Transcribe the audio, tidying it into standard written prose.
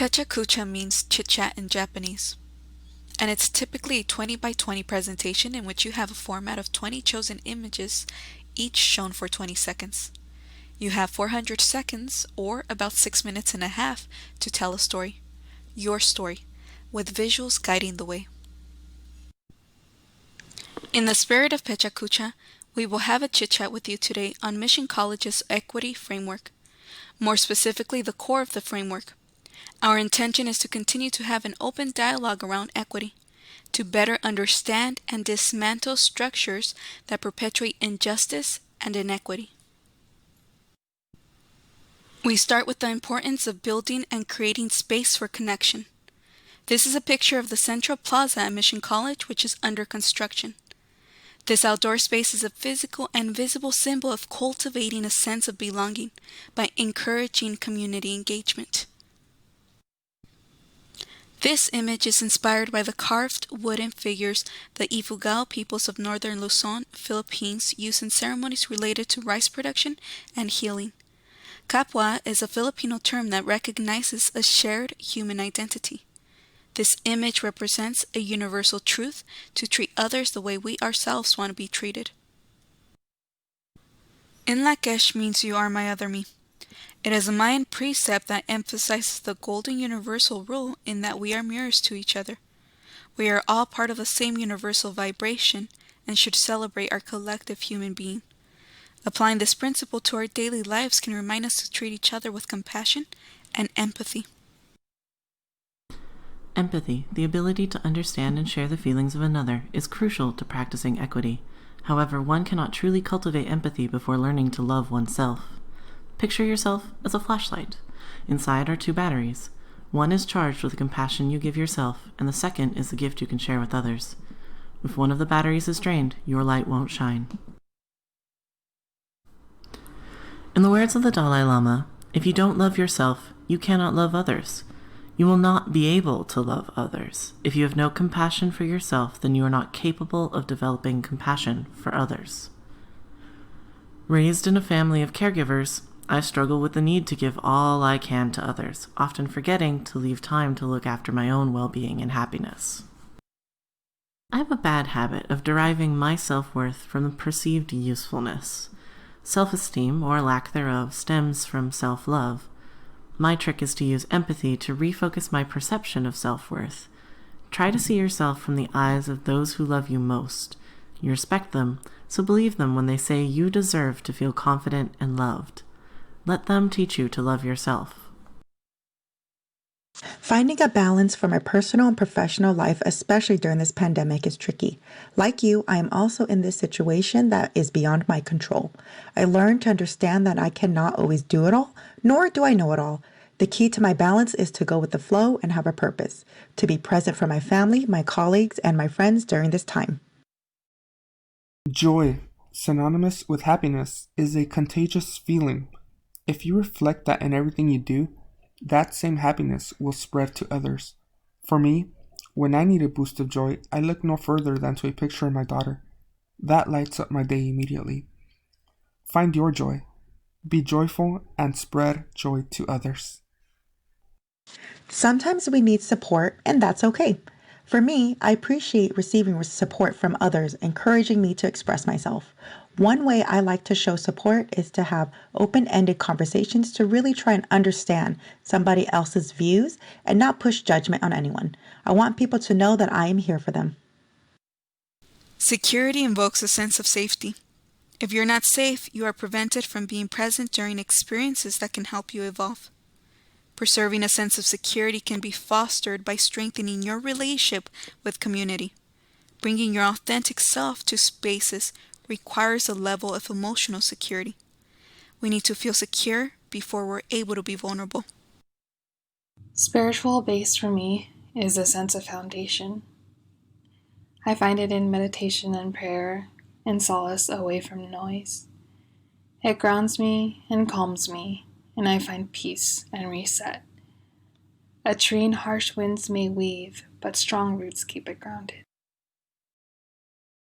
Pecha Kucha means chit-chat in Japanese, and it's typically a 20 by 20 presentation in which you have a format of 20 chosen images, each shown for 20 seconds. You have 400 seconds, or about 6 minutes and a half, to tell a story, your story, with visuals guiding the way. In the spirit of Pecha Kucha, we will have a chit-chat with you today on Mission College's Equity Framework, more specifically the core of the framework. Our intention is to continue to have an open dialogue around equity, to better understand and dismantle structures that perpetuate injustice and inequity. We start with the importance of building and creating space for connection. This is a picture of the Central Plaza at Mission College, which is under construction. This outdoor space is a physical and visible symbol of cultivating a sense of belonging by encouraging community engagement. This image is inspired by the carved wooden figures the Ifugao peoples of northern Luzon, Philippines use in ceremonies related to rice production and healing. Kapwa is a Filipino term that recognizes a shared human identity. This image represents a universal truth to treat others the way we ourselves want to be treated. Inlakesh means you are my other me. It is a Mayan precept that emphasizes the golden universal rule in that we are mirrors to each other. We are all part of the same universal vibration and should celebrate our collective human being. Applying this principle to our daily lives can remind us to treat each other with compassion and empathy. Empathy, the ability to understand and share the feelings of another, is crucial to practicing equity. However, one cannot truly cultivate empathy before learning to love oneself. Picture yourself as a flashlight. Inside are two batteries. One is charged with the compassion you give yourself, and the second is the gift you can share with others. If one of the batteries is drained, your light won't shine. In the words of the Dalai Lama, if you don't love yourself, you cannot love others. You will not be able to love others. If you have no compassion for yourself, then you are not capable of developing compassion for others. Raised in a family of caregivers, I struggle with the need to give all I can to others, often forgetting to leave time to look after my own well-being and happiness. I have a bad habit of deriving my self-worth from the perceived usefulness. Self-esteem, or lack thereof, stems from self-love. My trick is to use empathy to refocus my perception of self-worth. Try to see yourself from the eyes of those who love you most. You respect them, so believe them when they say you deserve to feel confident and loved. Let them teach you to love yourself. Finding a balance for my personal and professional life, especially during this pandemic, is tricky. Like you, I am also in this situation that is beyond my control. I learned to understand that I cannot always do it all, nor do I know it all. The key to my balance is to go with the flow and have a purpose, to be present for my family, my colleagues, and my friends during this time. Joy, synonymous with happiness, is a contagious feeling. If you reflect that in everything you do, that same happiness will spread to others. For me, when I need a boost of joy, I look no further than to a picture of my daughter. That lights up my day immediately. Find your joy. Be joyful and spread joy to others. Sometimes we need support, and that's okay. For me, I appreciate receiving support from others, encouraging me to express myself. One way I like to show support is to have open-ended conversations to really try and understand somebody else's views and not push judgment on anyone. I want people to know that I am here for them. Security invokes a sense of safety. If you're not safe, you are prevented from being present during experiences that can help you evolve. Preserving a sense of security can be fostered by strengthening your relationship with community. Bringing your authentic self to spaces requires a level of emotional security. We need to feel secure before we're able to be vulnerable. Spiritual base for me is a sense of foundation. I find it in meditation and prayer and solace away from noise. It grounds me and calms me, and I find peace and reset. A tree in harsh winds may weave, but strong roots keep it grounded.